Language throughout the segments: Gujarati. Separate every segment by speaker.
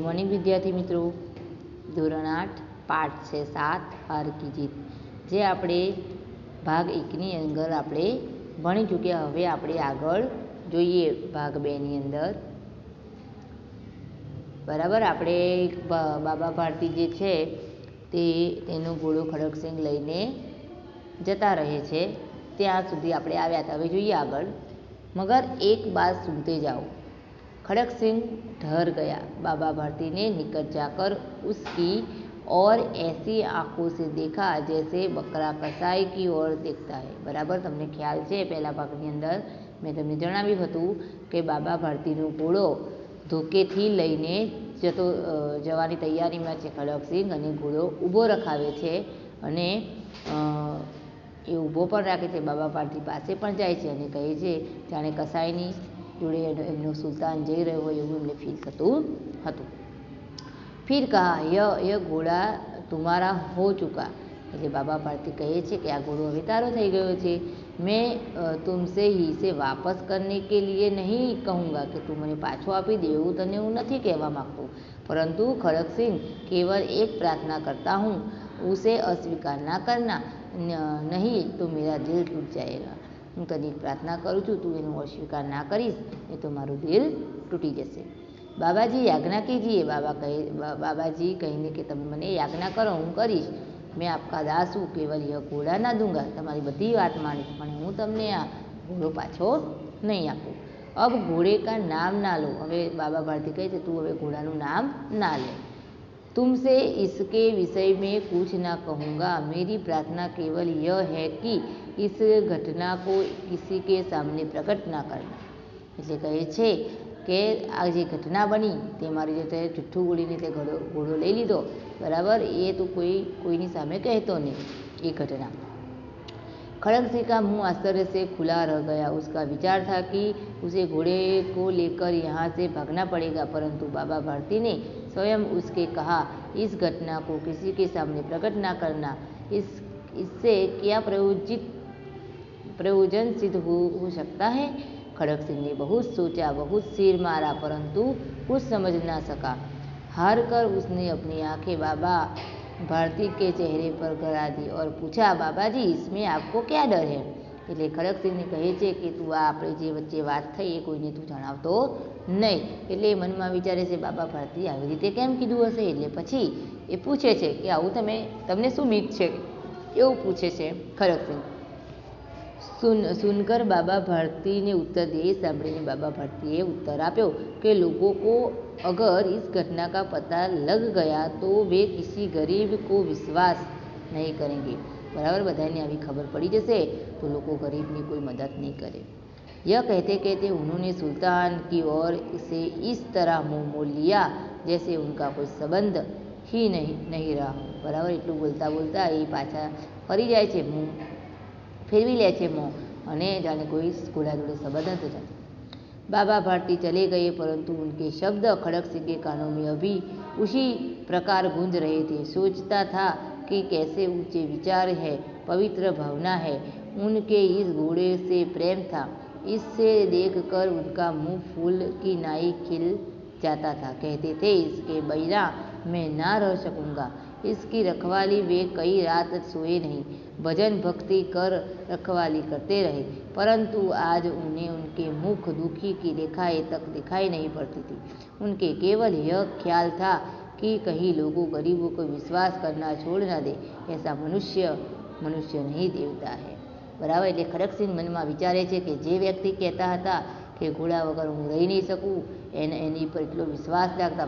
Speaker 1: મોર્નિંગ વિદ્યાર્થી મિત્રો, ધોરણ 8 પાઠ છે 7 હાર કી જીત, જે આપણે ભાગ 1ની અંદર આપણે ભણી ચૂક્યા. હવે આપણે આગળ જોઈએ ભાગ 2ની અંદર. બરાબર, આપણે બાબા ભારતી જે છે તેનો ઘોડો ખડકસિંહ લઈને જતા રહે છે, ત્યાં સુધી આપણે આવ્યા હતા. હવે જોઈએ આગળ. મગર એક બાત સુનતે જાઓ. खड़क सिंह ठहर गया. बाबा भारती ने निकट जाकर उसकी और ऐसी आंखों से देखा जैसे बकरा कसाई की ओर देखता है. बराबर, તમને ખ્યાલ છે પહેલા ભાગની અંદર મેં તમને જણાવ્યું હતું કે બાબા ભારતીનો ઘોડો ધોકેથી લઈને જવાની તૈયારીમાં છે ખડકસિંહ, અને ઘોડો ઊભો રખાવે છે અને એ ઊભો પણ રાખે છે. બાબા ભારતી પાસે પણ જાય છે અને કહે છે જાણે કસાઈની જોડે એમનો સુલતાન જઈ રહ્યો હોય એવું એમને ફીલ થતું હતું. ફિર કહા યહ ઘોડા તુમ્હારા હો ચુકા. એટલે બાબા ભારતી કહે છે કે આ ઘોડો હવે તારો થઈ ગયો છે. મેં તુમસે હિસે વાપસ કરને કે લીએ નહીં કહુંગા, કે તું મને પાછો આપી દે એવું તને હું નથી કહેવા માગતું, પરંતુ ખડકસિંહ કેવલ એક પ્રાર્થના કરતા હું, ઉસે અસ્વીકાર ના કરના, નહીં તો મેરા દિલ તૂટ જાયેગા. હું તને એક પ્રાર્થના કરું છું, તું એનો અસ્વીકાર ના કરીશ એ તો મારું દિલ તૂટી જશે. બાબાજી યાજ્ઞા કીજીએ. બાબાજી કહીને કે તમે મને યાજ્ઞા કરો, હું કરીશ. મેં આપકા દાસ હું, કેવલ યહ ઘોડા ના દૂંગા. તમારી બધી વાત માનીશ, પણ હું તમને આ ઘોડો પાછો નહીં આપું. અબ ઘોડે કા નામ ના લો. હવે બાબા ભારતી કહે છે તું હવે ઘોડાનું નામ ના લે. तुमसे इसके विषय में कुछ ना कहूँगा. मेरी प्रार्थना केवल यह है कि इस घटना को किसी के सामने प्रकट ना करना. એટલે કહે છે કે આ જે ઘટના બની તે મારી રીતે જુઠ્ઠું બોલીને તે ઘોડો લઈ લીધો, બરાબર, એ તો કોઈની સામે કહેતો નહીં એ ઘટના. खड़क का मुंह आश्चर्य से खुला रह गया. उसका विचार था कि उसे घोड़े को लेकर यहाँ से भागना पड़ेगा, परंतु बाबा भारती ने स्वयं उसके कहा इस घटना को किसी के सामने प्रकट ना करना. इससे क्या प्रयोजन सिद्ध हो सकता है. खड़क सिंह ने बहुत सोचा, बहुत सिर मारा, परंतु कुछ समझ ना सका. हार कर उसने अपनी आंखें बाबा भारती के चेहरे पर गड़ा दी और पूछा बाबाजी इसमें आपको क्या डर है. એટલે ખડકસિંહને કહે છે કે તું આ આપણે જે વચ્ચે વાત થઈ એ કોઈને તું જણાવતો નહીં. એટલે મનમાં વિચારે છે બાબા ભારતી આવી રીતે કેમ કીધું હશે. એટલે પછી એ પૂછે છે કે આવું તમને શું બીક છે, એવું પૂછે છે ખડકસિંહ. सुनकर बाबा भारती ने उत्तर दिए. सामने बाबा भारती ने उत्तर आप्यो कि लोगों को अगर इस घटना का पता लग गया तो वे किसी गरीब को विश्वास नहीं करेंगे. बराबर, बधाने अभी खबर पड़ी जैसे तो लोग गरीब की कोई मदद नहीं करे. यह कहते कहते उन्होंने सुल्तान की ओर से इस तरह मुँह मोड़ लिया जैसे उनका कोई संबंध ही नहीं रहा. बराबर, એટલું બોલતા બોલતા એ પાછા ફરી જાય છે, મું ફેરવી લે છે મોં, અને જાણે કોઈ ઘોડા જોડે સંબંધ જ નથી. बाबा भारती चले गए, परंतु उनके शब्द खड़क सिंह के कानों में अभी उसी प्रकार गूंज रहे थे. सोचता था कि कैसे ऊंचे विचार है, पवित्र भावना है. उनके इस घोड़े से प्रेम था. इससे देखकर उनका मुंह फूल की नाई खिल जाता था. कहते थे इसके बैरा मैं ना रह सकूँगा. इसकी रखवाली वे कई रात सोए नहीं, भजन भक्ति कर रखवाली करते रहे, परंतु आज उन्हें उनके मुख दुखी की रेखाएं तक दिखाई नहीं पड़ती थी. उनके केवल यह ख्याल था कि कहीं लोगों गरीबों को विश्वास करना छोड़ न दे. ऐसा मनुष्य नहीं देवता है. बराबर, એટલે ખડકસિંહ મનમાં વિચારે છે કે જે વ્યક્તિ કહેતા હતા કે ઘોડા વગર હું રહી નહીં શકું, એની પર એટલો વિશ્વાસ રાખતા,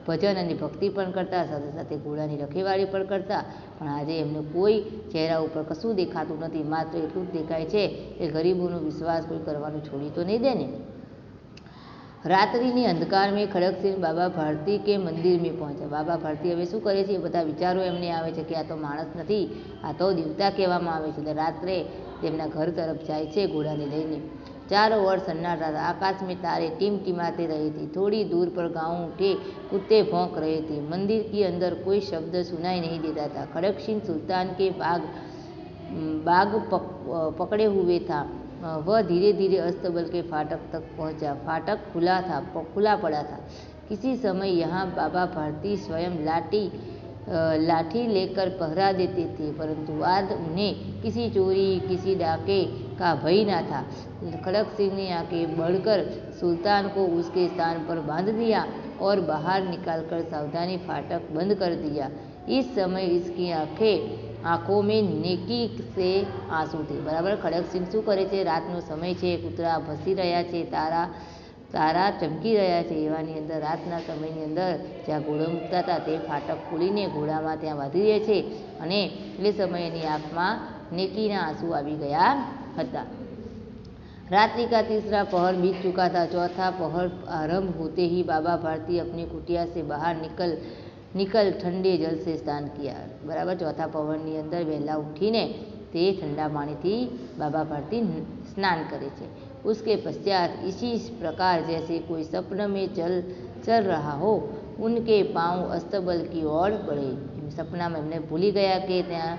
Speaker 1: ભજન અને ભક્તિ પણ કરતા, સાથે સાથે ઘોડાની રખેવાળી પણ કરતા, પણ આજે એમને કોઈ ચહેરા ઉપર કશું દેખાતું નથી. માત્ર એટલું જ દેખાય છે કે ગરીબોનો વિશ્વાસ કોઈ કરવાનું છોડી તો નહીં દે ને. રાત્રિની અંધકાર में खड़कसिंह बाबा भारती के मंदिर में पहुंचा. बाबा भारती હવે શું કરે છે, એ બધા વિચારો એમને આવે છે કે આ તો માણસ નથી, આ તો દેવતા કહેવામાં આવે છે. એટલે રાત્રે તેમના ઘર તરફ જાય છે ઘોડાને લઈને. चारों ओर सन्नाटा था. आकाश में तारे टिमटिमाते रहे थे. थोड़ी दूर पर गाँव उठे कुत्ते भौंक रहे थे. मंदिर के अंदर कोई शब्द सुनाई नहीं देता था. खड़कसिंह सुल्तान के बाग पकड़े हुए था. वह धीरे धीरे अस्तबल के फाटक तक पहुंचा. फाटक खुला पड़ा था. किसी समय यहाँ बाबा भारती स्वयं लाठी लेकर पहरा देते थे, परंतु आज उन्हें किसी चोरी किसी डाके का भय न था। खड़क सिंह ने आके बढ़कर सुल्तान को उसके स्थान पर बांध दिया और बाहर निकालकर सावधानी फाटक बंद कर दिया। इस समय इसकी आंखों में नेकी से आंसू थे। बराबर खड़क सिंह શું કરે છે? રાતનો સમય છે, કૂતરા ભસી રહ્યા છે, તારા ચમકી રહ્યા છે, એવાની અંદર રાતના સમયની અંદર જ્યાં ઘોડો મૂકતા હતા તે ફાટક ખોલીને ઘોડામાં ત્યાં બાંધી દે છે અને એ સમયની આંખમાં नेकीના આંસુ આવી ગયા હતા। रात्रि का तीसरा पहर बीत चुका था। चौथा पहर आरंभ होते ही बाबा भारती अपनी कुटिया से बाहर निकल ठंडे जल से स्नान किया। बराबर चौथा पहરની અંદર વહેલા ઉઠીને તે ठंडा पानीથી बाबा भारती स्नान करे छे। उसके पश्चात इसी प्रकार जैसे कोई सपन में चल रहा हो उनके पांव अस्तबल की ओर बढ़े। सपनाમાં એમને ભૂલી ગયા કે ત્યાં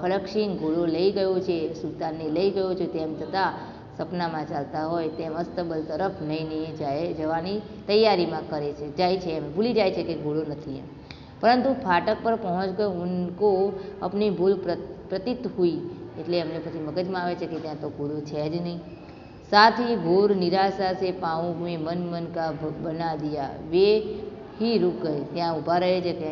Speaker 1: ખડકસિંહ ઘોડો લઈ ગયો છે, સુલતાનને લઈ ગયો છે, તેમ છતાં સપનામાં ચાલતા હોય તેમ અસ્તબલ તરફ નહીં જવાની તૈયારીમાં કરે છે, જાય છે, એમ ભૂલી જાય છે કે ઘોડો નથી એમ। परंतु फाटक पर पहुँच कर उनको अपनी भूल प्रतीत हुई, એટલે એમને પછી મગજમાં આવે છે કે ત્યાં તો ઘોડો છે જ નહીં। साथ ही घोर निराशा से पाँव में मन का बना दिया, वे ही रुक गए, ત્યાં ઊભા રહે છે કે